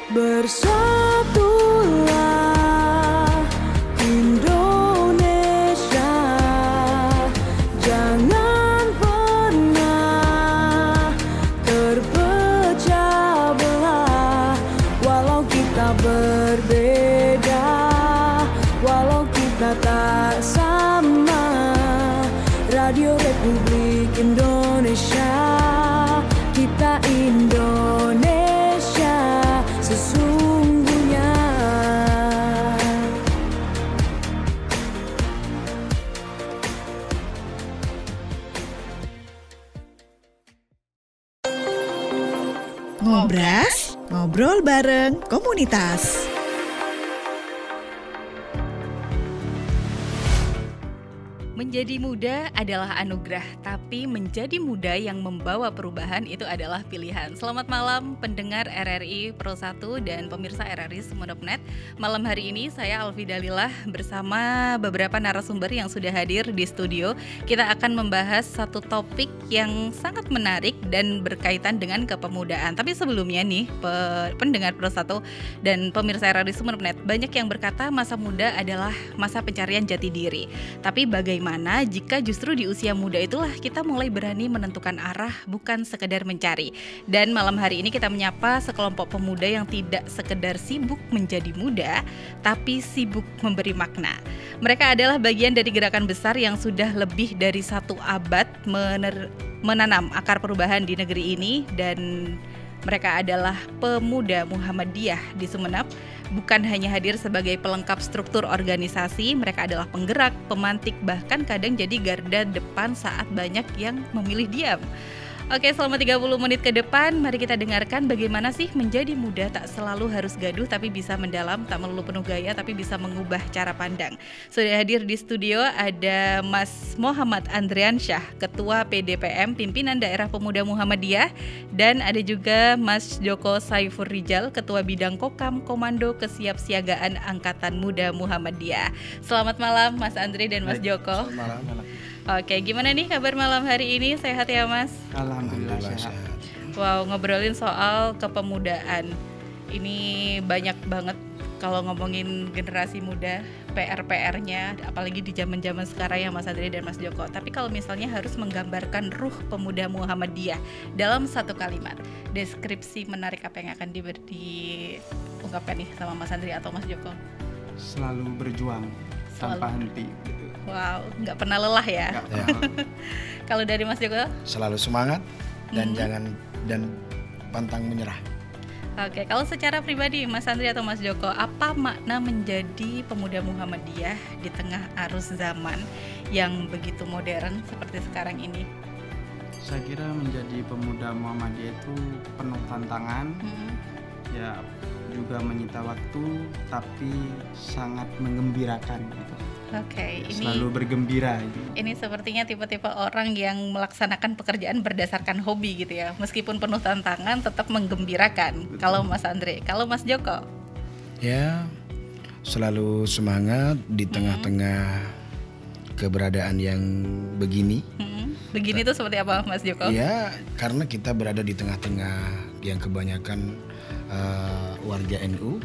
Bersatulah Indonesia, jangan pernah terpecah belah. Walau kita berbeda, walau kita tak sama, Radio Republik Indonesia, kita Indonesia sesungguhnya. Ngobras, ngobrol bareng komunitas. Menjadi muda adalah anugerah, tapi menjadi muda yang membawa perubahan itu adalah pilihan. Selamat malam pendengar RRI Pro 1 dan pemirsa RRI Sumeneb.net. Malam hari ini saya Alfi Dalilah bersama beberapa narasumber yang sudah hadir di studio. Kita akan membahas satu topik yang sangat menarik dan berkaitan dengan kepemudaan. Tapi sebelumnya nih pendengar Pro 1 dan pemirsa RRI Sumeneb.net, banyak yang berkata masa muda adalah masa pencarian jati diri. Tapi bagaimana jika justru di usia muda itulah kita mulai berani menentukan arah, bukan sekedar mencari. Dan malam hari ini kita menyapa sekelompok pemuda yang tidak sekedar sibuk menjadi muda, tapi sibuk memberi makna. Mereka adalah bagian dari gerakan besar yang sudah lebih dari 1 abad menanam akar perubahan di negeri ini. Dan mereka adalah pemuda Muhammadiyah di Sumeneb. Bukan hanya hadir sebagai pelengkap struktur organisasi, mereka adalah penggerak, pemantik, bahkan kadang jadi garda depan saat banyak yang memilih diam. Oke, selama 30 menit ke depan, mari kita dengarkan bagaimana sih menjadi muda tak selalu harus gaduh tapi bisa mendalam, tak melulu penuh gaya tapi bisa mengubah cara pandang. Sudah hadir di studio ada Mas Muhammad Andriansyah, Ketua PDPM Pimpinan Daerah Pemuda Muhammadiyah, dan ada juga Mas Joko Saifur Rijal, Ketua Bidang Kokam Komando Kesiapsiagaan Angkatan Muda Muhammadiyah. Selamat malam Mas Andri dan Mas Joko. Selamat malam. Oke, gimana nih kabar malam hari ini? Sehat ya Mas? Alhamdulillah sehat. Wow, ngobrolin soal kepemudaan. Ini banyak banget kalau ngomongin generasi muda, PR-nya, apalagi di zaman-zaman sekarang ya Mas Andri dan Mas Joko. Tapi kalau misalnya harus menggambarkan ruh pemuda Muhammadiyah dalam satu kalimat, deskripsi menarik apa yang akan diungkapkan nih sama Mas Andri atau Mas Joko? Selalu berjuang tanpa henti. Wow, nggak pernah lelah ya. Kalau dari Mas Joko? Selalu semangat dan dan pantang menyerah. Oke, kalau secara pribadi Mas Andri atau Mas Joko, apa makna menjadi pemuda Muhammadiyah di tengah arus zaman yang begitu modern seperti sekarang ini? Saya kira menjadi pemuda Muhammadiyah itu penuh tantangan, ya juga menyita waktu, tapi sangat menggembirakan gitu. Oke, ini selalu bergembira gitu. Ini sepertinya tipe-tipe orang yang melaksanakan pekerjaan berdasarkan hobi gitu ya. Meskipun penuh tantangan tetap menggembirakan. Betul. Kalau Mas Andre, kalau Mas Joko? Ya, selalu semangat di tengah-tengah keberadaan yang begini. Begini tuh seperti apa Mas Joko? Ya, karena kita berada di tengah-tengah yang kebanyakan warga NU.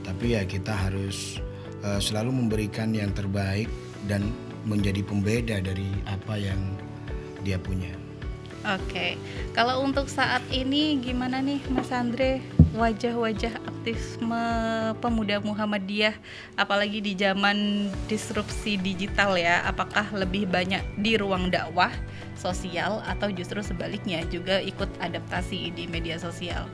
Tapi ya kita harus selalu memberikan yang terbaik dan menjadi pembeda dari apa yang dia punya. Oke, kalau untuk saat ini gimana nih Mas Andre, wajah-wajah aktivisme pemuda Muhammadiyah apalagi di zaman disrupsi digital ya, apakah lebih banyak di ruang dakwah sosial atau justru sebaliknya juga ikut adaptasi di media sosial?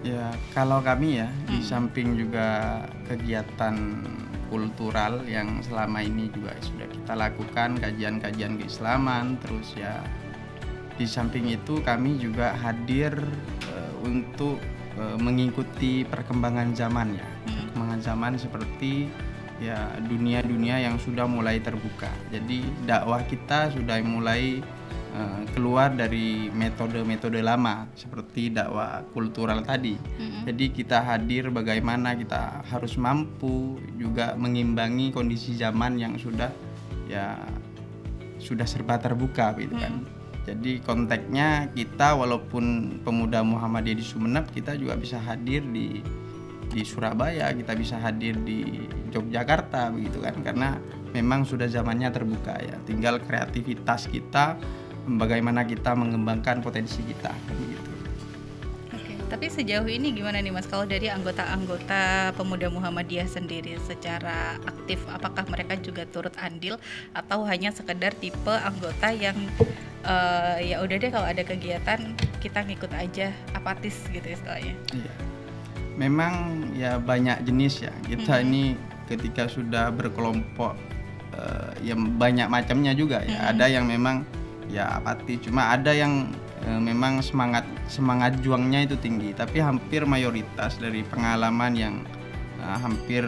Ya, kalau kami ya, di samping juga kegiatan kultural yang selama ini juga sudah kita lakukan, kajian-kajian keislaman, terus ya di samping itu kami juga hadir untuk mengikuti perkembangan zaman ya. Perkembangan zaman seperti ya dunia-dunia yang sudah mulai terbuka. Jadi dakwah kita sudah mulai keluar dari metode-metode lama seperti dakwah kultural tadi. Jadi kita hadir bagaimana kita harus mampu juga mengimbangi kondisi zaman yang sudah serba terbuka gitu kan. Jadi konteksnya kita walaupun pemuda Muhammadiyah di Sumeneb, kita juga bisa hadir di Surabaya, kita bisa hadir di Yogyakarta begitu kan, karena memang sudah zamannya terbuka ya. Tinggal kreativitas kita, bagaimana kita mengembangkan potensi kita begitu. Oke, tapi sejauh ini gimana nih Mas, kalau dari anggota-anggota pemuda Muhammadiyah sendiri secara aktif, apakah mereka juga turut andil atau hanya sekedar tipe anggota yang ya udah deh kalau ada kegiatan kita ngikut aja, apatis gitu istilahnya? Iya. Memang ya banyak jenis ya. Kita ini ketika sudah berkelompok yang banyak macamnya juga ya. Ada yang memang ya apatis, cuma ada yang memang semangat juangnya itu tinggi. Tapi hampir mayoritas dari pengalaman yang hampir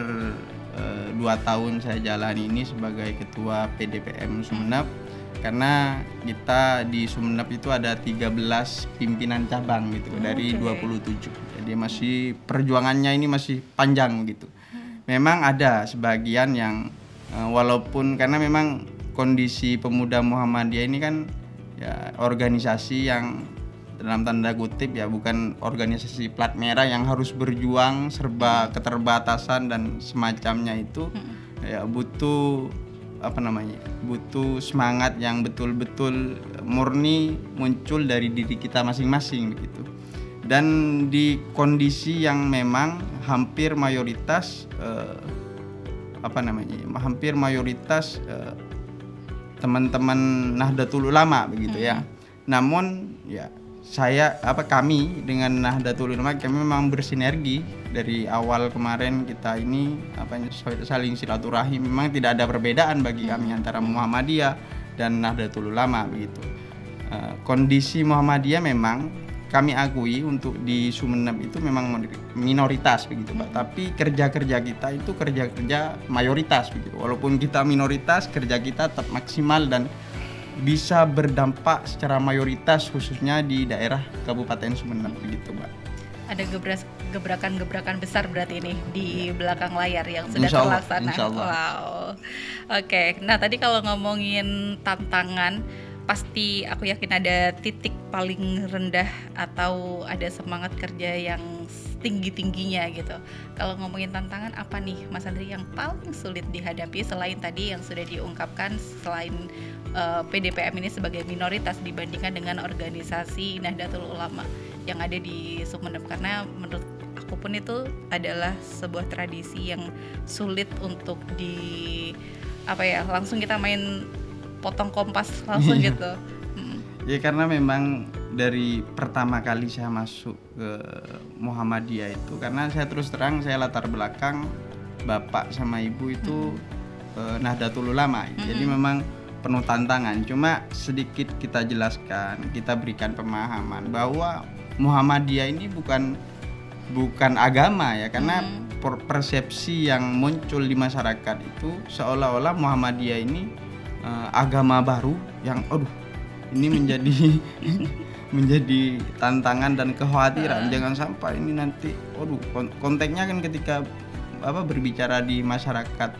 2 tahun saya jalani ini sebagai ketua PDPM Sumeneb, karena kita di Sumeneb itu ada 13 pimpinan cabang gitu dari 27. Jadi masih perjuangannya ini masih panjang gitu. Memang ada sebagian yang walaupun karena memang kondisi pemuda Muhammadiyah ini kan ya organisasi yang dalam tanda kutip ya bukan organisasi plat merah yang harus berjuang serba keterbatasan dan semacamnya itu. Ya butuh butuh semangat yang betul-betul murni muncul dari diri kita masing-masing begitu. Dan di kondisi yang memang hampir mayoritas teman-teman Nahdlatul Ulama begitu ya. Namun ya kami dengan Nahdlatul Ulama kami memang bersinergi dari awal kemarin. Kita ini saling silaturahim. Memang tidak ada perbedaan bagi kami antara Muhammadiyah dan Nahdlatul Ulama begitu. Kondisi Muhammadiyah memang kami akui untuk di Sumeneb itu memang minoritas begitu Pak. Tapi kerja-kerja kita itu kerja-kerja mayoritas begitu. Walaupun kita minoritas, kerja kita tetap maksimal dan bisa berdampak secara mayoritas khususnya di daerah Kabupaten Sumeneb begitu Pak. Ada gebrakan-gebrakan besar berarti ini di belakang layar yang sudah terlaksana. Insyaallah. Wow. Oke. Nah, tadi kalau ngomongin tantangan, pasti aku yakin ada titik paling rendah atau ada semangat kerja yang tinggi-tingginya gitu. Kalau ngomongin tantangan, apa nih Mas Andri yang paling sulit dihadapi selain tadi yang sudah diungkapkan, selain PDPM ini sebagai minoritas dibandingkan dengan organisasi Nahdlatul Ulama yang ada di Sumeneb? Karena menurut aku pun itu adalah sebuah tradisi yang sulit untuk langsung kita main potong kompas langsung gitu. Ya karena memang dari pertama kali saya masuk ke Muhammadiyah itu, karena saya terus terang saya latar belakang bapak sama ibu itu Nahdlatul Ulama. Jadi memang penuh tantangan. Cuma sedikit kita jelaskan, kita berikan pemahaman bahwa Muhammadiyah ini bukan agama ya, karena persepsi yang muncul di masyarakat itu seolah-olah Muhammadiyah ini agama baru yang ini menjadi tantangan dan kekhawatiran. Jangan sampai ini nanti konteksnya kan ketika berbicara di masyarakat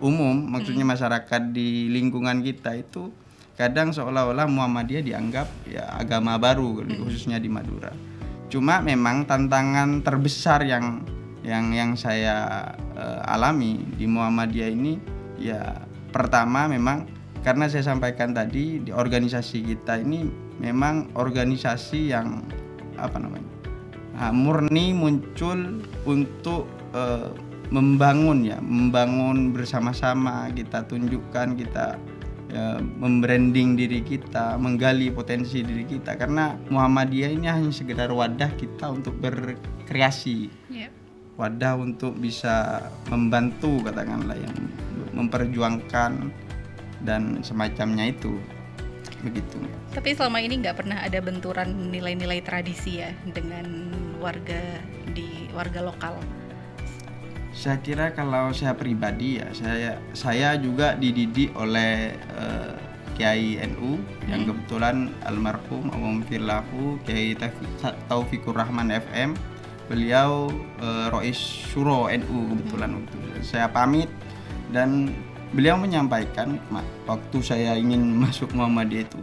umum, maksudnya masyarakat di lingkungan kita itu kadang seolah-olah Muhammadiyah dianggap ya agama baru khususnya di Madura. Cuma memang tantangan terbesar yang saya alami di Muhammadiyah ini ya pertama memang karena saya sampaikan tadi di organisasi kita ini memang organisasi yang murni muncul untuk membangun bersama-sama. Kita tunjukkan, kita membranding diri kita, menggali potensi diri kita, karena Muhammadiyah ini hanya sekedar wadah kita untuk berkreasi, wadah untuk bisa membantu katakanlah yang memperjuangkan dan semacamnya itu begitu. Tapi selama ini nggak pernah ada benturan nilai-nilai tradisi ya dengan warga lokal? Saya kira kalau saya pribadi ya, saya juga dididik oleh Kiai NU yang kebetulan almarhum Allahumfirlahu Kiai Taufikur Rahman FM. Beliau Rois Syuro NU kebetulan waktu saya pamit, dan beliau menyampaikan waktu saya ingin masuk Muhammadiyah itu,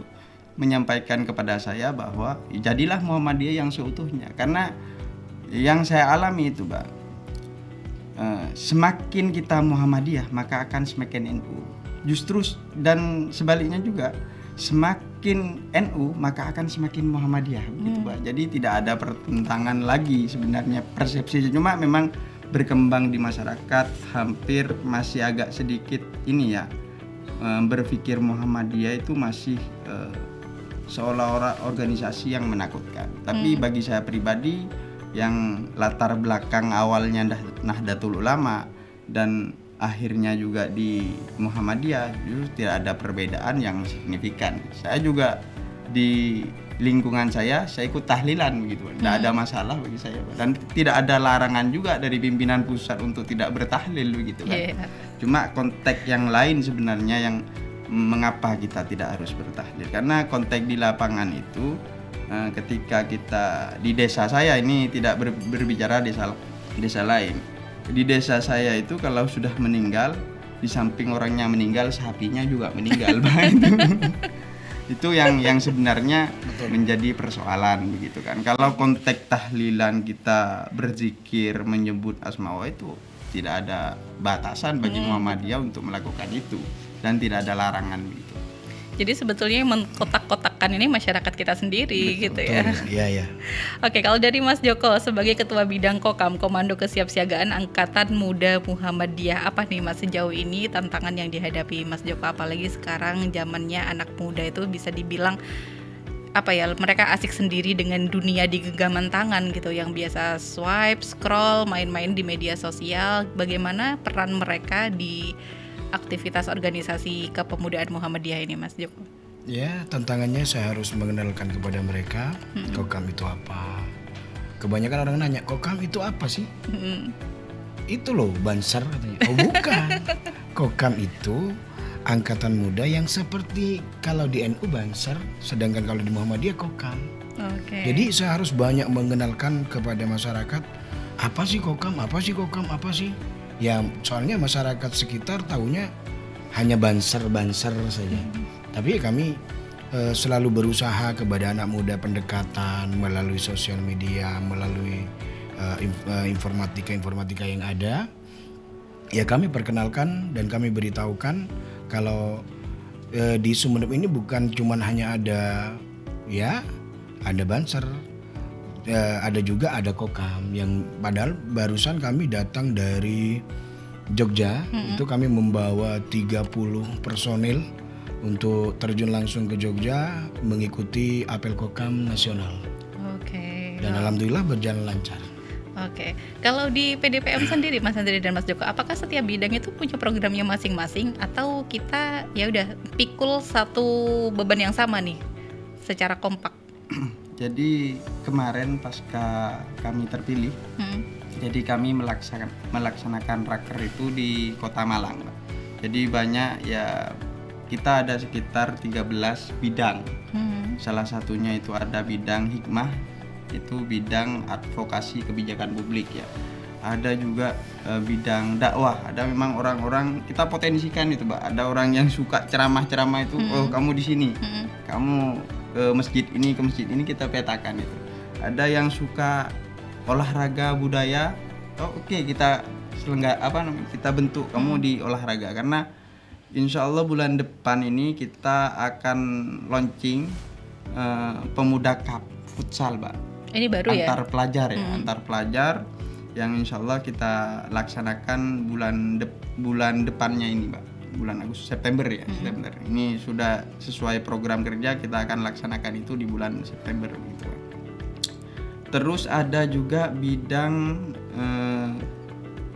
menyampaikan kepada saya bahwa jadilah Muhammadiyah yang seutuhnya. Karena yang saya alami itu, Bang, semakin kita Muhammadiyah maka akan semakin NU. Justru dan sebaliknya juga, semakin NU maka akan semakin Muhammadiyah, begitu, Bang. Jadi tidak ada pertentangan lagi sebenarnya persepsi, cuma memang berkembang di masyarakat hampir masih agak sedikit ini ya, berpikir Muhammadiyah itu masih seolah-olah organisasi yang menakutkan. Tapi bagi saya pribadi yang latar belakang awalnya Nahdlatul Ulama dan akhirnya juga di Muhammadiyah, justru tidak ada perbedaan yang signifikan. Saya juga di lingkungan saya ikut tahlilan begitu, tidak ada masalah bagi saya, dan tidak ada larangan juga dari pimpinan pusat untuk tidak bertahlil begitu kan. Cuma konteks yang lain sebenarnya yang mengapa kita tidak harus bertahlil, karena konteks di lapangan itu ketika kita di desa saya ini, tidak berbicara desa lain, di desa saya itu kalau sudah meninggal, di samping orangnya meninggal, sapinya juga meninggal. Itu yang sebenarnya menjadi persoalan begitu kan. Kalau konteks tahlilan kita berzikir menyebut asma Allah itu tidak ada batasan bagi Muhammadiyah untuk melakukan itu, dan tidak ada larangan begitu. Jadi sebetulnya yang mengkotak-kotakkan ini masyarakat kita sendiri. Betul, gitu ya. Iya. Oke, kalau dari Mas Joko sebagai Ketua Bidang Kokam, Komando Kesiapsiagaan Angkatan Muda Muhammadiyah, apa nih Mas sejauh ini tantangan yang dihadapi Mas Joko, apalagi sekarang zamannya anak muda itu bisa dibilang mereka asik sendiri dengan dunia di genggaman tangan gitu, yang biasa swipe, scroll, main-main di media sosial. Bagaimana peran mereka di aktivitas organisasi kepemudaan Muhammadiyah ini, Mas Joko? Ya, tantangannya saya harus mengenalkan kepada mereka Kokam itu apa. Kebanyakan orang nanya, Kokam itu apa sih? Itu loh Banser katanya. Oh bukan. Kokam itu angkatan muda yang seperti kalau di NU Banser, sedangkan kalau di Muhammadiyah Kokam. Jadi saya harus banyak mengenalkan kepada masyarakat, apa sih Kokam, apa sih Kokam, apa sih? Ya soalnya masyarakat sekitar tahunya hanya banser saja. Tapi kami selalu berusaha kepada anak muda pendekatan melalui sosial media, melalui informatika yang ada. Ya kami perkenalkan dan kami beritahukan kalau di Sumeneb ini bukan cuma hanya ada banser, ada juga ada Kokam, yang padahal barusan kami datang dari Jogja. Itu kami membawa 30 personil untuk terjun langsung ke Jogja mengikuti apel Kokam nasional. Dan alhamdulillah berjalan lancar. Kalau di PDPM sendiri, Mas Andri dan Mas Joko, apakah setiap bidang itu punya programnya masing-masing atau kita ya udah pikul satu beban yang sama nih secara kompak? Jadi kemarin pasca kami terpilih, jadi kami melaksanakan raker itu di Kota Malang, Mbak. Jadi banyak ya, kita ada sekitar 13 bidang. Salah satunya itu ada bidang hikmah, itu bidang advokasi kebijakan publik ya. Ada juga bidang dakwah. Ada memang orang-orang kita potensikan itu, Mbak. Ada orang yang suka ceramah-ceramah itu, oh kamu di sini, kamu ke masjid ini kita petakan itu. Ada yang suka olahraga budaya, kita kita bentuk kamu di olahraga, karena insya Allah bulan depan ini kita akan launching Pemuda Cup futsal, Mbak. Ini baru antar pelajar ya, antar pelajar yang insya Allah kita laksanakan bulan depannya ini, Mbak. Bulan September ya, September. Ini sudah sesuai program kerja, kita akan laksanakan itu di bulan September gitu. Terus ada juga bidang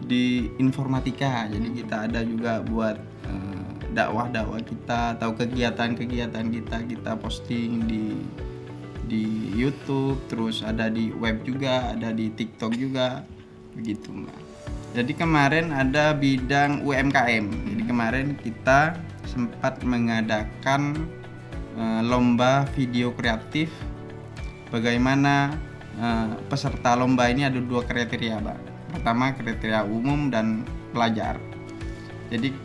di informatika. Jadi kita ada juga buat dakwah kita atau kegiatan-kegiatan kita posting di YouTube, terus ada di web juga, ada di TikTok juga begitu, Mbak. Jadi kemarin ada bidang UMKM. Jadi kemarin kita sempat mengadakan lomba video kreatif. Bagaimana peserta lomba ini ada 2 kriteria, Mbak. Pertama kriteria umum dan pelajar. Jadi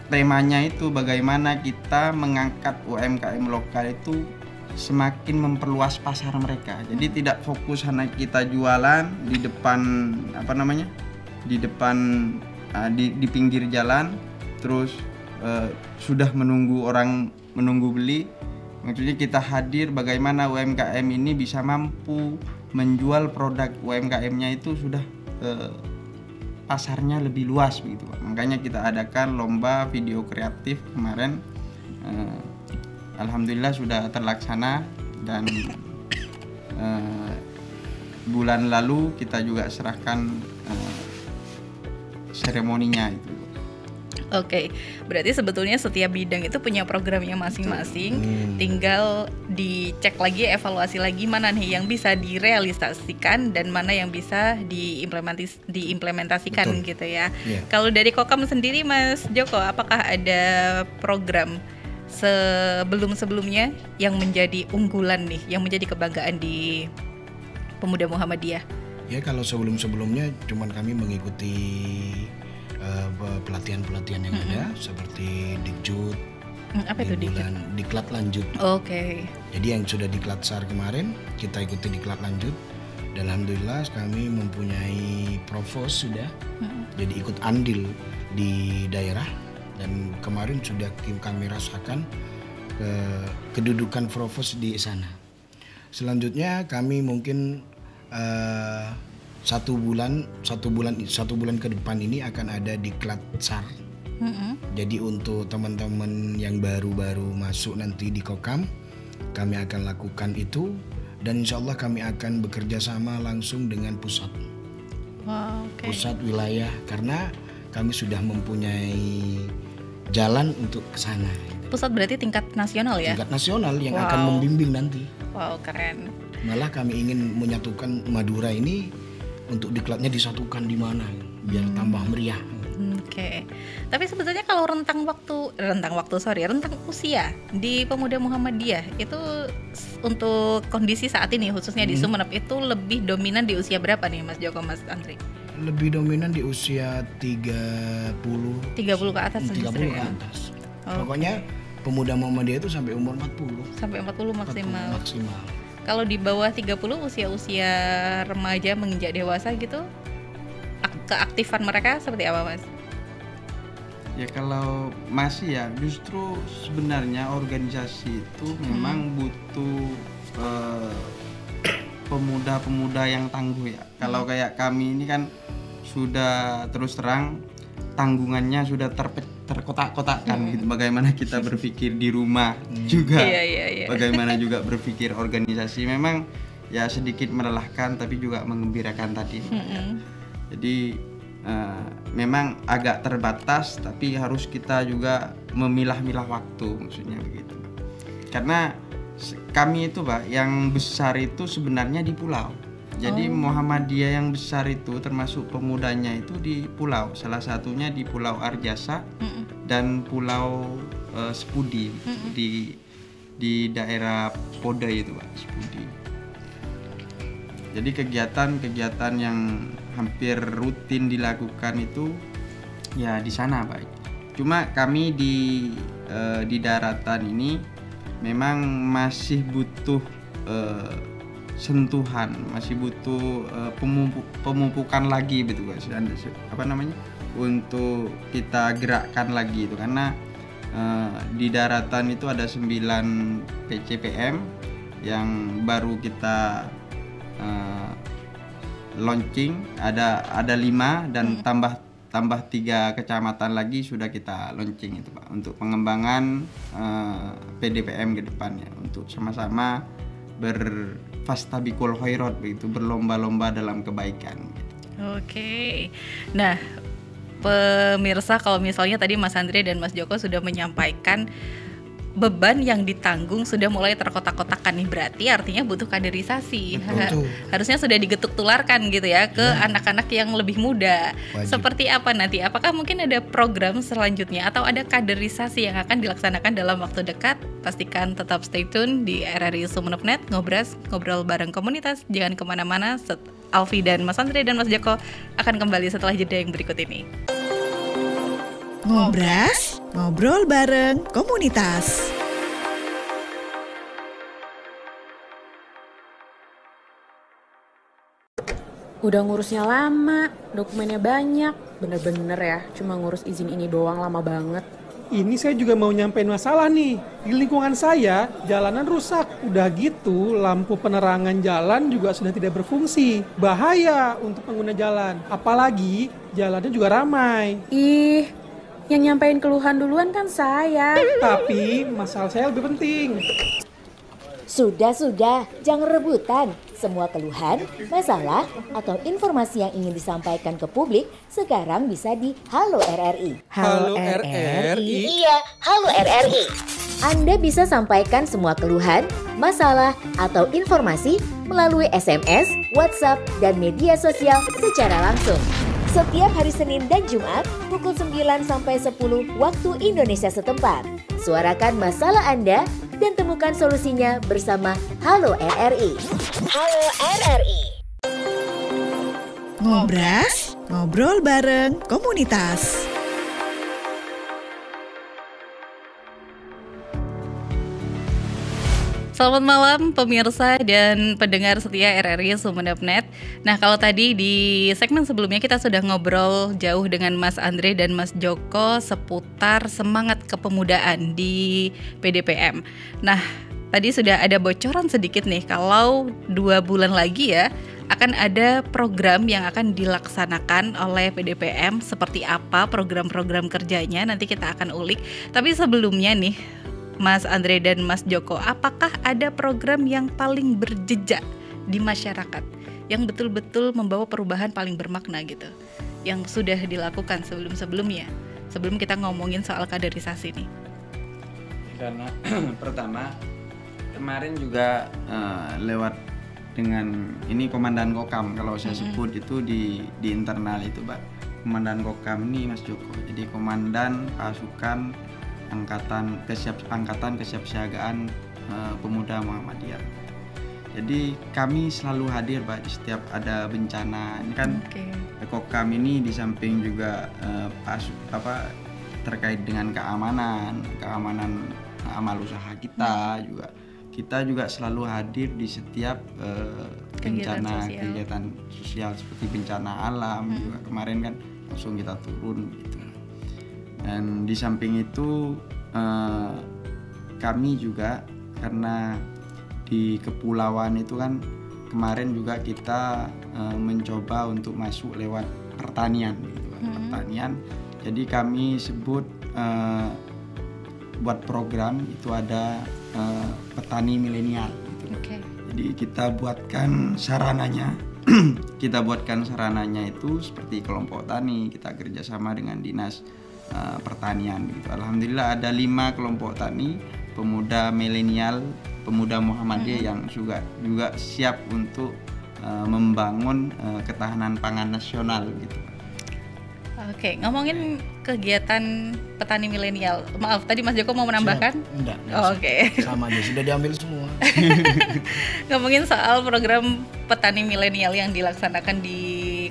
temanya itu bagaimana kita mengangkat UMKM lokal itu semakin memperluas pasar mereka. Jadi tidak fokus hanya kita jualan di depan di pinggir jalan, terus sudah menunggu orang menunggu beli. Maksudnya kita hadir bagaimana UMKM ini bisa mampu menjual produk UMKM-nya itu sudah pasarnya lebih luas begitu Pak. Makanya kita adakan lomba video kreatif kemarin. Alhamdulillah sudah terlaksana dan bulan lalu kita juga serahkan seremoninya itu. Oke, berarti sebetulnya setiap bidang itu punya programnya masing-masing. Tinggal dicek lagi, evaluasi lagi mana nih yang bisa direalisasikan dan mana yang bisa diimplementasikan. Betul. Gitu ya. Kalau dari Kokam sendiri Mas Joko, apakah ada program sebelum-sebelumnya yang menjadi unggulan nih, yang menjadi kebanggaan di Pemuda Muhammadiyah? Ya, kalau sebelum-sebelumnya cuman kami mengikuti pelatihan-pelatihan yang ada seperti Dikjud, apa itu Diklat Lanjut. Oke. Jadi yang sudah Diklat SAR kemarin kita ikuti Diklat Lanjut. Dan alhamdulillah kami mempunyai provos sudah. Jadi ikut andil di daerah dan kemarin sudah kami rasakan kedudukan provos di sana. Selanjutnya kami mungkin satu bulan ke depan ini akan ada Diklat SAR. Jadi untuk teman-teman yang baru-baru masuk nanti di Kokam, kami akan lakukan itu dan insya Allah kami akan bekerja sama langsung dengan pusat. Pusat wilayah, karena kami sudah mempunyai jalan untuk ke sana. Pusat berarti tingkat nasional ya? Tingkat nasional yang akan membimbing nanti. Wow, keren. Malah kami ingin menyatukan Madura ini untuk diklatnya disatukan di mana biar tambah meriah. Oke. Tapi sebetulnya kalau rentang usia di Pemuda Muhammadiyah itu untuk kondisi saat ini khususnya di Sumeneb itu lebih dominan di usia berapa nih Mas Joko, Mas Andri? Lebih dominan di usia 30 ke atas. 30 ke atas. Pokoknya Pemuda Muhammadiyah itu sampai umur 40. Sampai 40 maksimal. 40 maksimal. Kalau di bawah 30 usia remaja menginjak dewasa gitu, keaktifan mereka seperti apa Mas? Ya kalau masih ya justru sebenarnya organisasi itu memang butuh pemuda-pemuda yang tangguh ya. Kalau kayak kami ini kan sudah terus terang tanggungannya sudah terkotak-kotakkan gitu. Bagaimana kita berpikir di rumah juga, bagaimana juga berpikir organisasi. Memang ya sedikit melelahkan tapi juga mengembirakan tadi. Jadi memang agak terbatas tapi harus kita juga memilah-milah waktu, maksudnya begitu. Karena kami itu Pak, yang besar itu sebenarnya di pulau. Jadi Muhammadiyah yang besar itu termasuk pemudanya itu di pulau. Salah satunya di Pulau Arjasa dan Pulau Sepudi di daerah Poda itu Pak, Sepudi. Jadi kegiatan-kegiatan yang hampir rutin dilakukan itu ya di sana Pak. Cuma kami di daratan ini memang masih butuh sentuhan, masih butuh pemupukan lagi betul guys. Untuk kita gerakkan lagi itu karena di daratan itu ada 9 PCPM yang baru kita launching, ada 5 dan tambah 3 kecamatan lagi sudah kita launching itu Pak, untuk pengembangan PDPM ke depannya, untuk sama-sama berfastabiqul khairat begitu, berlomba-lomba dalam kebaikan. Oke. Nah, pemirsa, kalau misalnya tadi Mas Andri dan Mas Joko sudah menyampaikan beban yang ditanggung sudah mulai terkotak-kotakan nih, berarti artinya butuh kaderisasi. Harusnya sudah digetuk tularkan gitu ya ke anak-anak yang lebih muda. Wajib. Seperti apa nanti? Apakah mungkin ada program selanjutnya atau ada kaderisasi yang akan dilaksanakan dalam waktu dekat? Pastikan tetap stay tune di RRI Sumeneb.net, ngobrol bareng komunitas. Jangan kemana-mana. Alfi dan Mas Andri dan Mas Joko akan kembali setelah jeda yang berikut ini. Ngobras, ngobrol bareng komunitas. Udah ngurusnya lama, dokumennya banyak. Bener-bener ya, cuma ngurus izin ini doang lama banget. Ini saya juga mau nyampein masalah nih. Di lingkungan saya, jalanan rusak. Udah gitu, lampu penerangan jalan juga sudah tidak berfungsi. Bahaya untuk pengguna jalan. Apalagi, jalannya juga ramai. Ih, yang nyampein keluhan duluan kan saya. Tapi, masalah saya lebih penting. Sudah, jangan rebutan. Semua keluhan, masalah, atau informasi yang ingin disampaikan ke publik sekarang bisa di Halo RRI. Halo RRI? Iya, Halo RRI. Anda bisa sampaikan semua keluhan, masalah, atau informasi melalui SMS, WhatsApp, dan media sosial secara langsung. Setiap hari Senin dan Jumat pukul 9 sampai 10 waktu Indonesia setempat. Suarakan masalah Anda dan temukan solusinya bersama Halo RRI. Halo RRI. Ngobras, ngobrol bareng komunitas. Selamat malam pemirsa dan pendengar setia RRI Sumeneb.net. Nah, kalau tadi di segmen sebelumnya kita sudah ngobrol jauh dengan Mas Andre dan Mas Joko seputar semangat kepemudaan di PDPM. Nah, tadi sudah ada bocoran sedikit nih kalau 2 bulan lagi ya akan ada program yang akan dilaksanakan oleh PDPM. Seperti apa program-program kerjanya nanti kita akan ulik. Tapi sebelumnya nih Mas Andre dan Mas Joko, apakah ada program yang paling berjejak di masyarakat, yang betul-betul membawa perubahan paling bermakna gitu, yang sudah dilakukan sebelum-sebelumnya, sebelum kita ngomongin soal kaderisasi nih? Karena pertama, kemarin juga lewat dengan ini Komandan Kokam, kalau saya sebut itu di internal itu, Pak. Komandan Kokam ini Mas Joko, jadi Komandan Pasukan Angkatan Kesiapsiagaan Pemuda Muhammadiyah. Jadi kami selalu hadir, Pak, di setiap ada bencana. Ini kan Kokam ini di samping juga terkait dengan keamanan amal usaha kita juga. Kita juga selalu hadir di setiap kegiatan sosial seperti bencana alam juga. Kemarin kan langsung kita turun gitu. Dan di samping itu kami juga karena di kepulauan itu kan kemarin juga kita mencoba untuk masuk lewat pertanian gitu kan. Pertanian. Jadi kami sebut buat program itu ada petani milenial gitu. Jadi kita buatkan sarananya itu seperti kelompok tani, kita kerjasama dengan dinas pertanian gitu. Alhamdulillah ada 5 kelompok tani pemuda milenial, pemuda Muhammadiyah yang juga siap untuk membangun ketahanan pangan nasional gitu. Oke, ngomongin kegiatan petani milenial. Maaf, tadi Mas Joko mau menambahkan? Enggak. Oke. Sama aja, sudah diambil semua. Ngomongin soal program petani milenial yang dilaksanakan di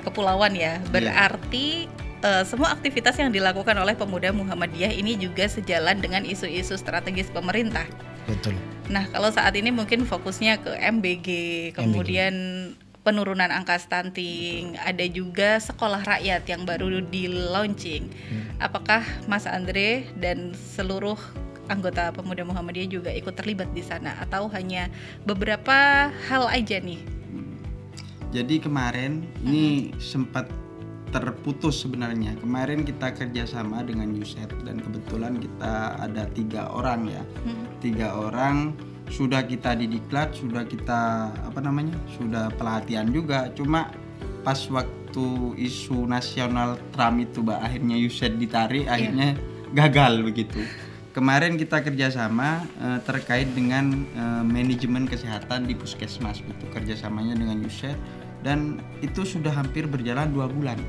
kepulauan ya, berarti semua aktivitas yang dilakukan oleh pemuda Muhammadiyah ini juga sejalan dengan isu-isu strategis pemerintah. Betul. Nah, kalau saat ini mungkin fokusnya ke MBG, kemudian penurunan angka stunting, ada juga sekolah rakyat yang baru di-launching. Apakah Mas Andre dan seluruh anggota pemuda Muhammadiyah juga ikut terlibat di sana atau hanya beberapa hal aja nih? Jadi kemarin ini sempat terputus sebenarnya. Kemarin kita kerjasama dengan USAID dan kebetulan kita ada 3 orang ya. 3 orang sudah kita didiklat, sudah kita sudah pelatihan juga. Cuma pas waktu isu nasional Trump itu, Mbak, akhirnya USAID ditarik, akhirnya gagal begitu. Kemarin kita kerjasama terkait dengan manajemen kesehatan di puskesmas, itu kerjasamanya dengan USAID dan itu sudah hampir berjalan 2 bulan.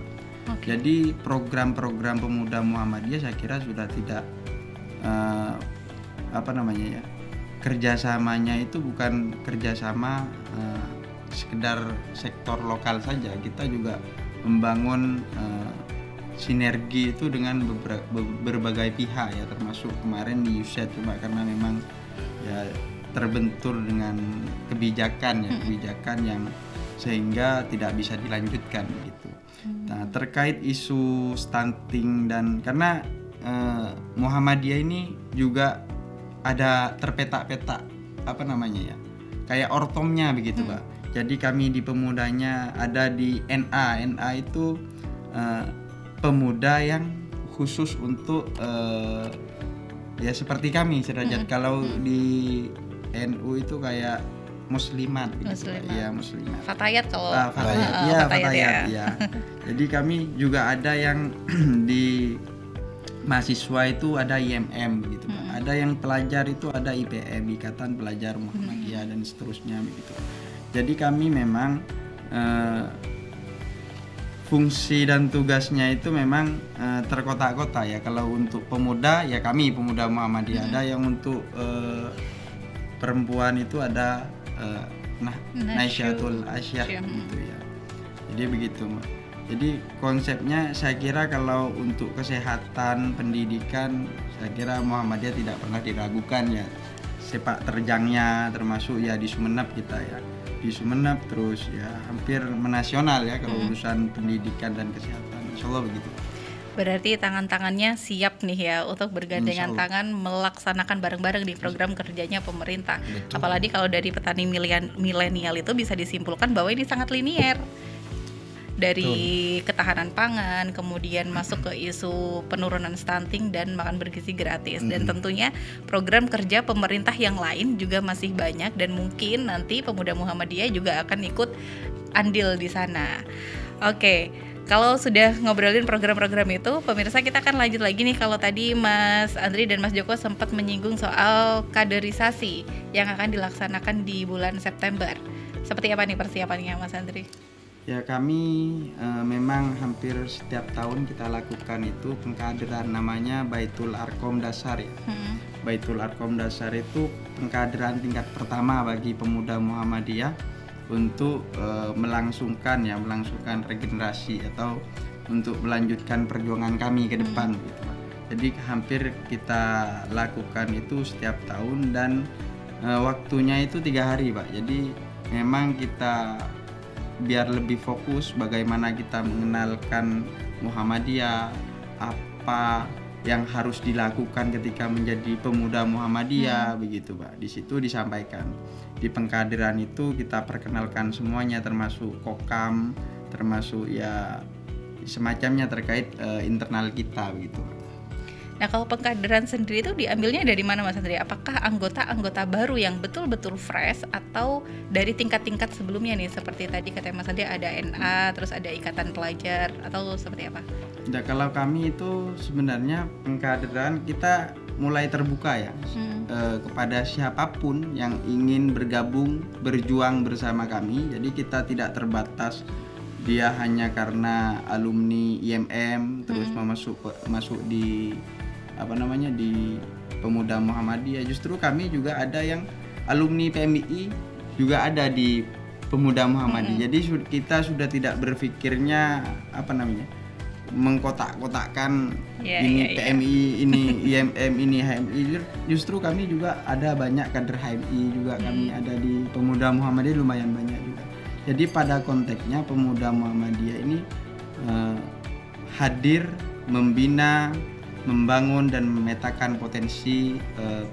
Jadi program-program pemuda Muhammadiyah saya kira sudah tidak kerjasamanya itu bukan kerjasama sekedar sektor lokal saja. Kita juga membangun sinergi itu dengan berbagai pihak ya, termasuk kemarin di USED, cuma karena memang ya terbentur dengan kebijakan yang sehingga tidak bisa dilanjutkan gitu. Nah, terkait isu stunting dan karena Muhammadiyah ini juga ada terpetak-petak apa namanya ya, kayak ortomnya begitu Pak. Jadi kami di pemudanya ada di NA itu pemuda yang khusus untuk ya seperti kami sederajat. Kalau di NU itu kayak muslimat gitu. Ya, muslimat. Fatayat kalau Fatayat ya. Jadi kami juga ada yang di mahasiswa itu ada IMM begitu Pak. Ada yang pelajar itu ada IPM, Ikatan Pelajar Muhammadiyah dan seterusnya begitu. Jadi kami memang fungsi dan tugasnya itu memang terkotak-kotak ya. Kalau untuk pemuda ya kami pemuda Muhammadiyah, ada yang untuk perempuan itu ada Naisyatul Asyah gitu ya. Jadi begitu Mbak. Jadi konsepnya saya kira kalau untuk kesehatan, pendidikan, saya kira Muhammadiyah tidak pernah diragukan ya. Sepak terjangnya termasuk ya di Sumeneb kita ya. Di Sumeneb terus ya hampir menasional ya kalau urusan pendidikan dan kesehatan. Insyaallah begitu. Berarti tangan-tangannya siap nih ya untuk bergandengan tangan melaksanakan bareng-bareng di program kerjanya pemerintah. Betul. Apalagi kalau dari petani milenial itu bisa disimpulkan bahwa ini sangat linier. Dari ketahanan pangan, kemudian masuk ke isu penurunan stunting dan makan bergizi gratis. Dan tentunya program kerja pemerintah yang lain juga masih banyak dan mungkin nanti pemuda Muhammadiyah juga akan ikut andil di sana. Oke, kalau sudah ngobrolin program-program itu, pemirsa kita akan lanjut lagi nih. Kalau tadi Mas Andri dan Mas Joko sempat menyinggung soal kaderisasi yang akan dilaksanakan di bulan September. Seperti apa nih persiapannya Mas Andri? Ya kami memang hampir setiap tahun kita lakukan itu pengkaderan, namanya Baitul Arqam Dasar ya. Baitul Arqam Dasar itu pengkaderan tingkat pertama bagi pemuda Muhammadiyah untuk melangsungkan regenerasi atau untuk melanjutkan perjuangan kami ke depan gitu. Jadi hampir kita lakukan itu setiap tahun dan waktunya itu 3 hari Pak. Jadi memang kita biar lebih fokus bagaimana kita mengenalkan Muhammadiyah, apa yang harus dilakukan ketika menjadi pemuda Muhammadiyah begitu Pak. Di situ disampaikan. Di pengkaderan itu kita perkenalkan semuanya termasuk kokam, termasuk ya semacamnya terkait internal kita begitu Pak. Nah kalau pengkaderan sendiri itu diambilnya dari mana Mas Andri? Apakah anggota-anggota baru yang betul-betul fresh atau dari tingkat-tingkat sebelumnya nih? Seperti tadi kata Mas Andri ada NA, terus ada Ikatan Pelajar atau seperti apa? Nah kalau kami itu sebenarnya pengkaderan kita mulai terbuka ya kepada siapapun yang ingin bergabung, berjuang bersama kami. Jadi kita tidak terbatas dia hanya karena alumni IMM terus masuk di di pemuda Muhammadiyah. Justru kami juga ada yang alumni PMI juga ada di pemuda Muhammadiyah. Jadi kita sudah tidak berpikirnya mengkotak-kotakkan PMI, ini IMM, ini HMI. Justru kami juga ada banyak kader HMI juga kami ada di pemuda Muhammadiyah, lumayan banyak juga. Jadi pada konteksnya pemuda Muhammadiyah ini hadir membina, membangun dan memetakan potensi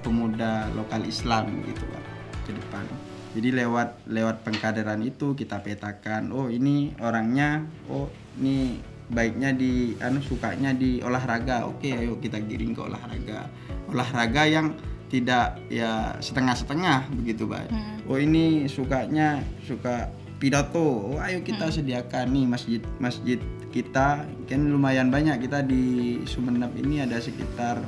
pemuda lokal Islam gitu Pak ke depan. Jadi lewat pengkaderan itu kita petakan, oh ini orangnya, oh ini baiknya di sukanya di olahraga. Oke, ayo kita giring ke olahraga yang tidak ya setengah-setengah begitu Pak. Oh ini suka pidato, oh, ayo kita sediakan nih masjid kita kan lumayan banyak. Kita di Sumeneb ini ada sekitar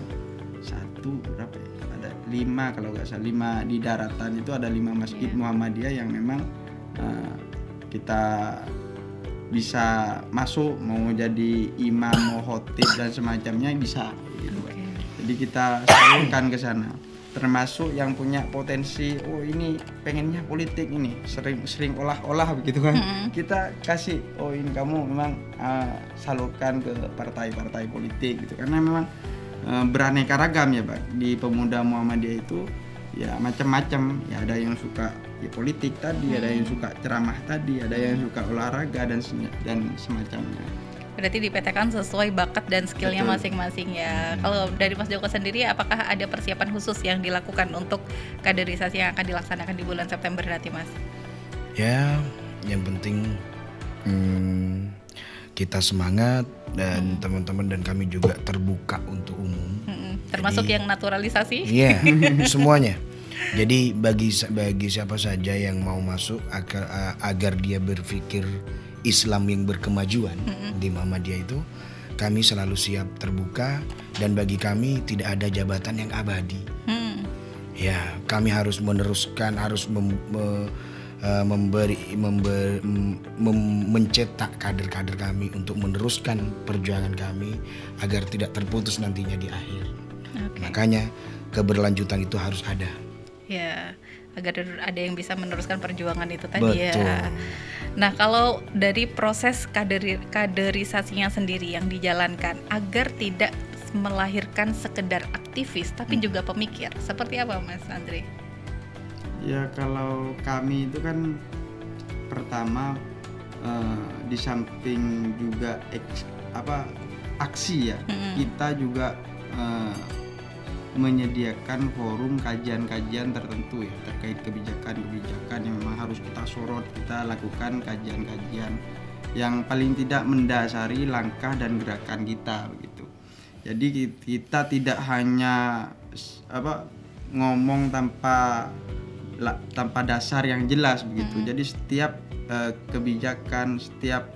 5 kalau nggak salah, 5 di daratan itu ada 5 masjid Muhammadiyah yang memang kita bisa masuk, mau jadi imam, mau khotib dan semacamnya bisa gitu. Jadi kita salurkan ke sana. termasuk yang punya potensi, oh ini pengennya politik ini, sering olah-olah begitu kan. Kita kasih, oh ini kamu memang salurkan ke partai-partai politik gitu, karena memang beraneka ragam ya Pak di Pemuda Muhammadiyah itu ya macam-macam ya, ada yang suka ya politik tadi, ada yang suka ceramah tadi, ada yang suka olahraga dan semacamnya. Berarti dipetakan sesuai bakat dan skillnya masing-masing ya. Kalau dari Mas Joko sendiri, apakah ada persiapan khusus yang dilakukan untuk kaderisasi yang akan dilaksanakan di bulan September nanti, Mas? Ya, yang penting kita semangat dan teman-teman dan kami juga terbuka untuk umum. Termasuk yang naturalisasi? Iya, semuanya. Jadi bagi siapa saja yang mau masuk agar dia berpikir Islam yang berkemajuan di Muhammadiyah itu, kami selalu siap terbuka, dan bagi kami tidak ada jabatan yang abadi. Ya, kami harus meneruskan, harus mencetak kader-kader kami untuk meneruskan perjuangan kami agar tidak terputus nantinya di akhir. Makanya keberlanjutan itu harus ada. Ya, agar ada yang bisa meneruskan perjuangan itu tadi. Betul. Ya. Nah, kalau dari proses kaderisasinya sendiri yang dijalankan agar tidak melahirkan sekedar aktivis tapi juga pemikir, seperti apa Mas Andre? Ya, kalau kami itu kan pertama di samping juga aksi ya, kita juga menyediakan forum kajian-kajian tertentu ya terkait kebijakan-kebijakan yang memang harus kita sorot, kita lakukan kajian-kajian yang paling tidak mendasari langkah dan gerakan kita begitu. Jadi kita tidak hanya ngomong tanpa dasar yang jelas begitu. Jadi setiap kebijakan, setiap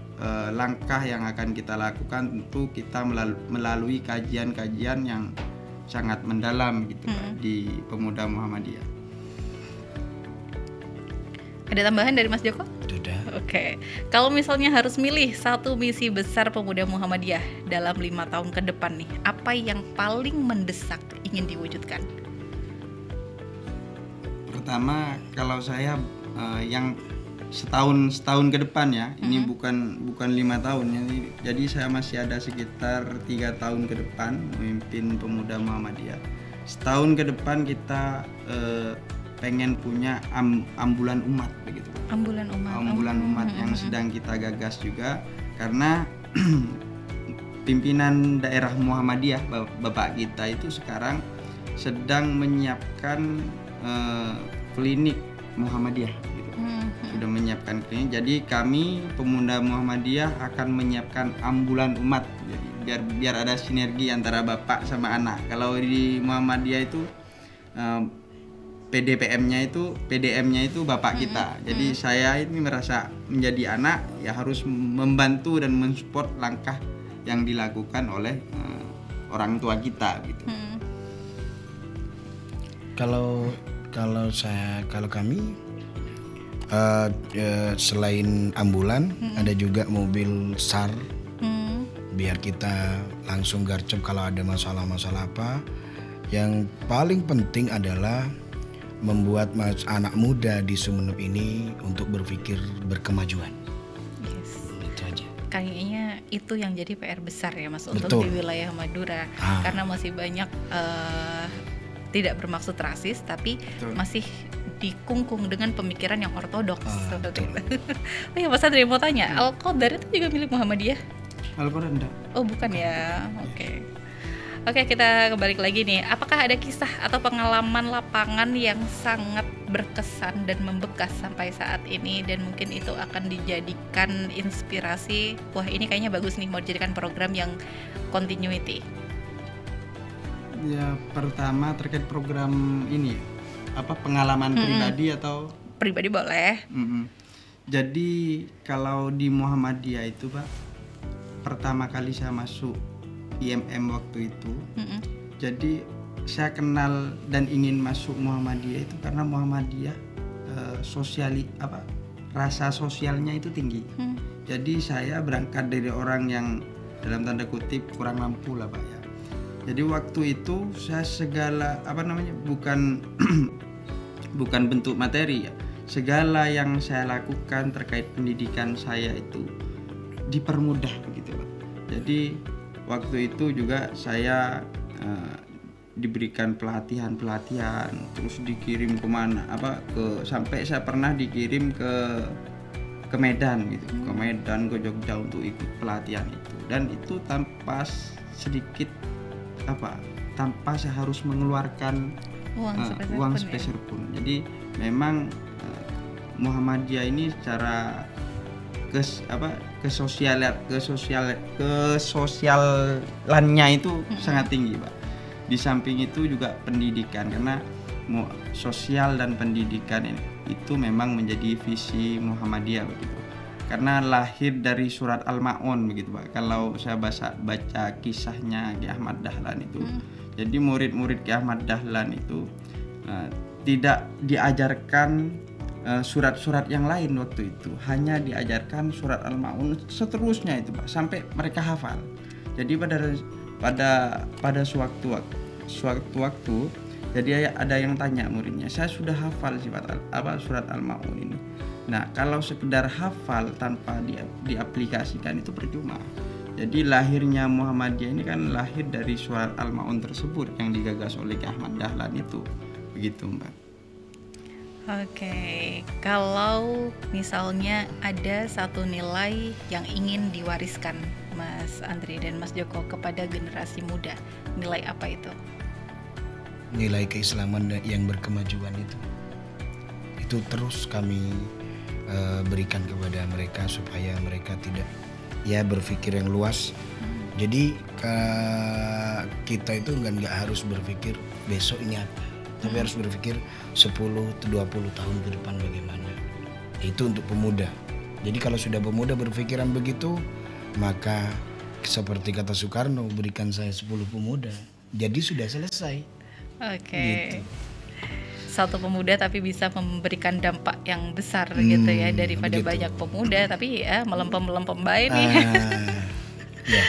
langkah yang akan kita lakukan tentu kita melalui kajian-kajian yang sangat mendalam gitu Pak, di Pemuda Muhammadiyah. Ada tambahan dari Mas Joko? Sudah. Oke. Kalau misalnya harus milih satu misi besar Pemuda Muhammadiyah dalam 5 tahun ke depan nih, apa yang paling mendesak ingin diwujudkan? Pertama, kalau saya yang setahun ke depan ya, ini bukan 5 tahun ya, jadi saya masih ada sekitar 3 tahun ke depan memimpin Pemuda Muhammadiyah. Setahun ke depan kita pengen punya ambulan umat begitu. Ambulan umat yang sedang kita gagas juga, karena pimpinan daerah Muhammadiyah Bapak kita itu sekarang sedang menyiapkan klinik Muhammadiyah gitu. Sudah menyiapkan klinik. Jadi kami Pemuda Muhammadiyah akan menyiapkan ambulan umat. Jadi biar ada sinergi antara bapak sama anak. Kalau di Muhammadiyah itu PDM-nya itu bapak kita. Jadi saya ini merasa menjadi anak ya harus membantu dan mensupport langkah yang dilakukan oleh orang tua kita gitu. Kalau kami selain ambulan ada juga mobil SAR, biar kita langsung garcep kalau ada masalah-masalah apa. Yang paling penting adalah membuat anak muda di Sumeneb ini untuk berpikir berkemajuan. Yes. Itu aja. Kayaknya itu yang jadi PR besar ya Mas. Betul. Untuk di wilayah Madura, karena masih banyak tidak bermaksud rasis tapi masih dikungkung dengan pemikiran yang ortodoks. Oh ya Mas Andre mau tanya, Al-Qadar itu juga milik Muhammadiyah? Al-Qadar enggak? Oh bukan ya, Oke, kita kembali lagi nih. Apakah ada kisah atau pengalaman lapangan yang sangat berkesan dan membekas sampai saat ini, dan mungkin itu akan dijadikan inspirasi, wah ini kayaknya bagus nih mau dijadikan program yang continuity? Ya, pertama terkait program ini pengalaman pribadi atau pribadi boleh. Jadi kalau di Muhammadiyah itu Pak, pertama kali saya masuk IMM waktu itu, jadi saya kenal dan ingin masuk Muhammadiyah itu karena Muhammadiyah rasa sosialnya itu tinggi. Jadi saya berangkat dari orang yang dalam tanda kutip kurang mampu lah Pak ya. Jadi waktu itu saya segala bukan bukan bentuk materi ya. Segala yang saya lakukan terkait pendidikan saya itu dipermudah begitu Pak. Jadi waktu itu juga saya diberikan pelatihan, terus dikirim kemana sampai saya pernah dikirim ke Medan gitu, ke Medan, ke Jogja untuk ikut pelatihan itu, dan itu tanpa saya harus mengeluarkan uang sepeser pun. Jadi memang Muhammadiyah ini secara kesosialannya itu sangat tinggi Pak. Di samping itu juga pendidikan, karena sosial dan pendidikan itu memang menjadi visi Muhammadiyah begitu. Karena lahir dari surat Al-Ma'un begitu Pak. Kalau saya baca kisahnya Ki Ahmad Dahlan itu, jadi murid-murid Ki Ahmad Dahlan itu tidak diajarkan surat-surat yang lain waktu itu, hanya diajarkan surat Al-Ma'un seterusnya itu Pak, sampai mereka hafal. Jadi pada suatu waktu jadi ada yang tanya muridnya, saya sudah hafal surat Al-Ma'un ini. Nah, kalau sekedar hafal tanpa diaplikasikan itu percuma. Jadi lahirnya Muhammadiyah ini kan lahir dari surat Al-Ma'un tersebut yang digagas oleh Ki Ahmad Dahlan itu. Begitu Mbak. Oke, kalau misalnya ada satu nilai yang ingin diwariskan Mas Andri dan Mas Joko kepada generasi muda, nilai apa itu? Nilai keislaman yang berkemajuan itu terus kami berikan kepada mereka supaya mereka tidak berpikir yang luas. Jadi kita itu nggak harus berpikir besok ini apa, tapi harus berpikir 10-20 tahun ke depan bagaimana. Itu untuk pemuda. Jadi kalau sudah pemuda berpikiran begitu, maka seperti kata Soekarno, berikan saya 10 pemuda, jadi sudah selesai. Oke. Gitu. Satu pemuda tapi bisa memberikan dampak yang besar gitu ya, daripada begitu. Banyak pemuda tapi ya melempem baik nih. Ya.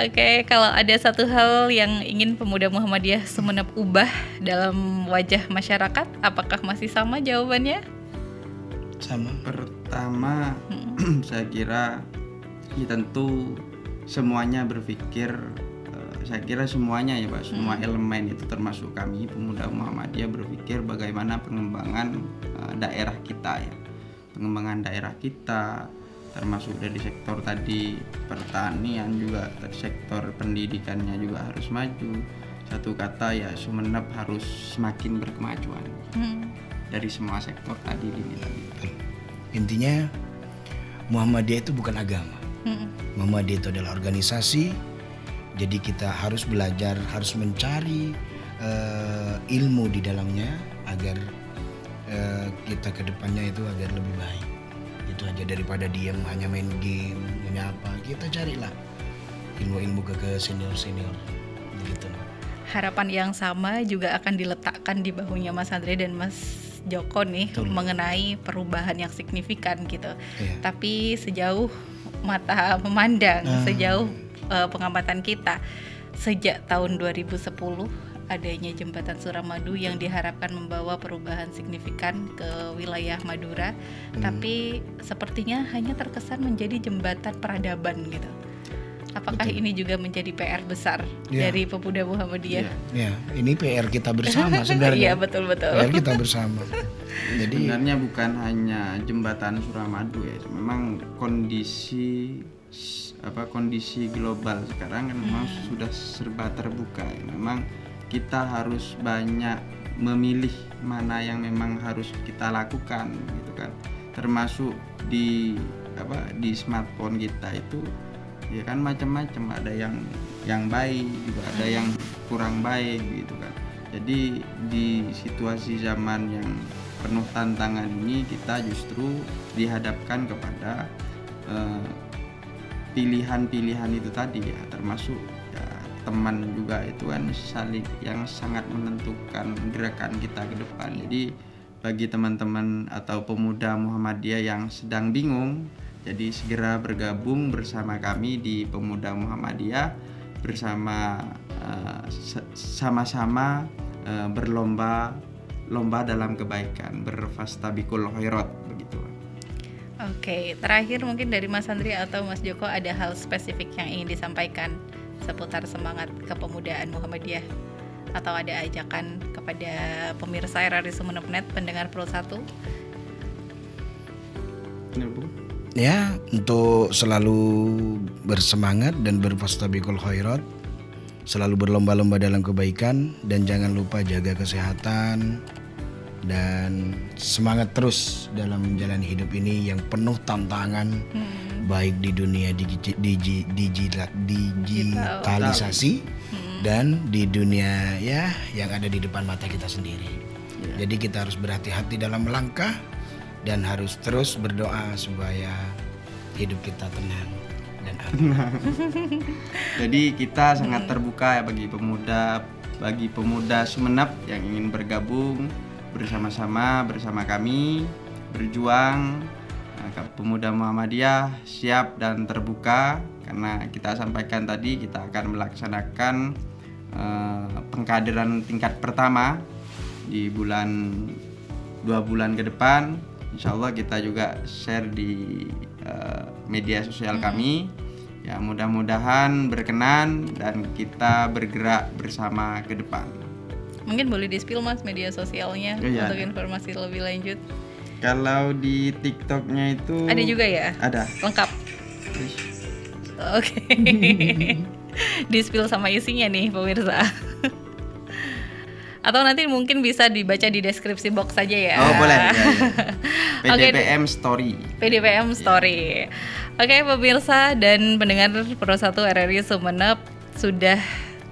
Oke, kalau ada satu hal yang ingin pemuda Muhammadiyah Sumeneb ubah dalam wajah masyarakat, apakah masih sama jawabannya? Sama. Pertama, saya kira ya tentu semuanya berpikir, saya kira semuanya ya Pak, semua elemen itu termasuk kami pemuda Muhammadiyah berpikir bagaimana pengembangan daerah kita ya. Pengembangan daerah kita termasuk dari sektor tadi pertanian juga, dari sektor pendidikannya juga harus maju. Satu kata ya, Sumeneb harus semakin berkemajuan dari semua sektor tadi dibilang. Intinya Muhammadiyah itu bukan agama. Muhammadiyah itu adalah organisasi. Jadi kita harus belajar, harus mencari ilmu di dalamnya agar kita ke depannya itu agar lebih baik. Itu aja, daripada diam hanya main game, menyapa. Kita carilah ilmu-ilmu ke senior-senior begitu. Harapan yang sama juga akan diletakkan di bahunya Mas Andri dan Mas Joko nih. Betul. Mengenai perubahan yang signifikan gitu. Iya. Tapi sejauh mata memandang, sejauh pengamatan kita, sejak tahun 2010 adanya jembatan Suramadu yang diharapkan membawa perubahan signifikan ke wilayah Madura, tapi sepertinya hanya terkesan menjadi jembatan peradaban gitu. Apakah ini juga menjadi PR besar dari pemuda Muhammadiyah? Ya, ini PR kita bersama sebenarnya. Iya, betul. PR kita bersama. Jadi sebenarnya bukan hanya jembatan Suramadu ya, memang kondisi global sekarang kan memang sudah serba terbuka ya. Memang kita harus banyak memilih mana yang memang harus kita lakukan gitu kan. Termasuk di smartphone kita itu ya kan macam-macam, ada yang baik juga ada yang kurang baik gitu kan. Jadi di situasi zaman yang penuh tantangan ini kita justru dihadapkan kepada pilihan-pilihan itu tadi ya, termasuk ya, teman juga itu kan saling yang sangat menentukan gerakan kita ke depan. Jadi bagi teman-teman atau pemuda Muhammadiyah yang sedang bingung, jadi segera bergabung bersama kami di Pemuda Muhammadiyah. bersama sama-sama berlomba dalam kebaikan, berfastabiqul khairat begitu. Oke, terakhir mungkin dari Mas Andri atau Mas Joko ada hal spesifik yang ingin disampaikan seputar semangat kepemudaan Muhammadiyah, atau ada ajakan kepada pemirsa RRI Sumeneb.net pendengar Pro 1? Ya, untuk selalu bersemangat dan berfastabiqul khairat, selalu berlomba-lomba dalam kebaikan, dan jangan lupa jaga kesehatan dan semangat terus dalam menjalani hidup ini yang penuh tantangan, baik di dunia digitalisasi dan di dunia ya yang ada di depan mata kita sendiri. Jadi kita harus berhati-hati dalam melangkah dan harus terus berdoa supaya hidup kita tenang dan aman. Jadi kita sangat terbuka ya bagi pemuda Sumeneb yang ingin bergabung bersama kami berjuang. Pemuda Muhammadiyah siap dan terbuka, karena kita sampaikan tadi kita akan melaksanakan pengkaderan tingkat pertama di 2 bulan ke depan. Insya Allah kita juga share di media sosial kami. Ya, mudah-mudahan berkenan dan kita bergerak bersama ke depan. Mungkin boleh di-spill Mas media sosialnya untuk informasi lebih lanjut. Kalau di TikToknya itu ada juga ya? Ada. Lengkap. Oke. Di-spill sama isinya nih pemirsa. Atau nanti mungkin bisa dibaca di deskripsi box saja ya. Oh boleh. PDPM Story. PDPM Story. Oke pemirsa dan pendengar Pro 1 RRI Sumeneb,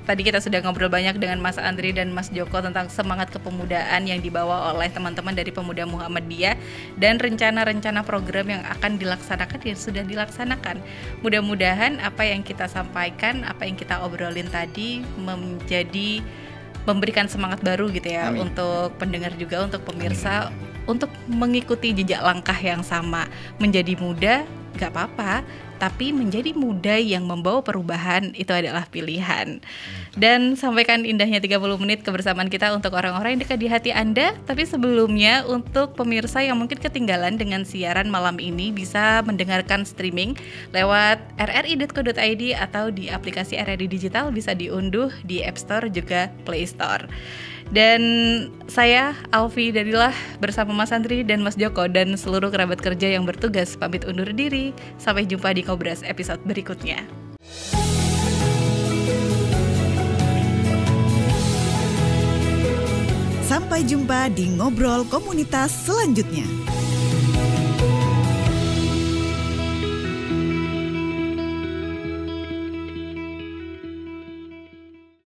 tadi kita sudah ngobrol banyak dengan Mas Andri dan Mas Joko tentang semangat kepemudaan yang dibawa oleh teman-teman dari Pemuda Muhammadiyah dan rencana-rencana program yang akan dilaksanakan dan sudah dilaksanakan. Mudah-mudahan apa yang kita sampaikan, apa yang kita obrolin tadi memberikan semangat baru gitu ya. Amin. Untuk pendengar juga, untuk pemirsa. Amin. Untuk mengikuti jejak langkah yang sama. Menjadi muda gak apa-apa, tapi menjadi muda yang membawa perubahan itu adalah pilihan. Dan sampaikan indahnya 30 menit kebersamaan kita untuk orang-orang yang dekat di hati Anda. Tapi sebelumnya untuk pemirsa yang mungkin ketinggalan dengan siaran malam ini, bisa mendengarkan streaming lewat rri.co.id atau di aplikasi RRI Digital, bisa diunduh di App Store juga Play Store. Dan saya Alfi Dadilah bersama Mas Andri dan Mas Joko dan seluruh kerabat kerja yang bertugas pamit undur diri. Sampai jumpa di Ngobras episode berikutnya. Sampai jumpa di Ngobrol Komunitas selanjutnya.